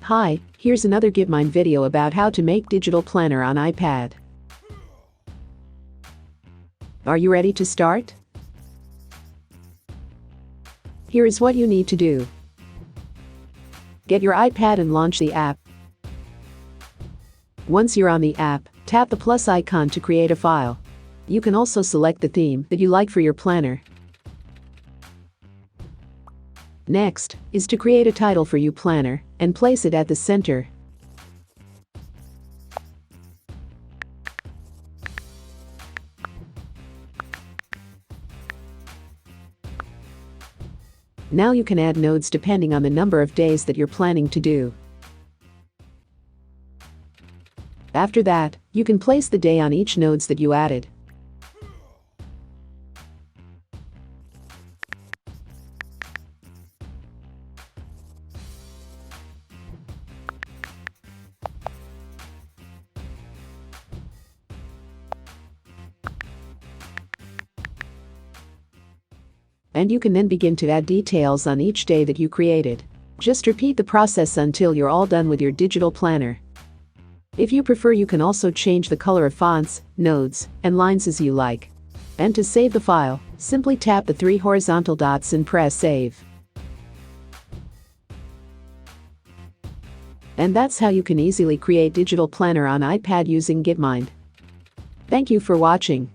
Hi, here's another GitMind video about how to make digital planner on iPad. Are you ready to start? Here is what you need to do. Get your iPad and launch the app. Once you're on the app, tap the plus icon to create a file. You can also select the theme that you like for your planner. Next is to create a title for your planner and place it at the center. Now you can add nodes depending on the number of days that you're planning to do. After that, you can place the day on each nodes that you added. And you can then begin to add details on each day that you created. Just repeat the process until you're all done with your digital planner. If you prefer, you can also change the color of fonts, nodes, and lines as you like. And to save the file, simply tap the 3 horizontal dots and press Save. And that's how you can easily create digital planner on iPad using GitMind. Thank you for watching.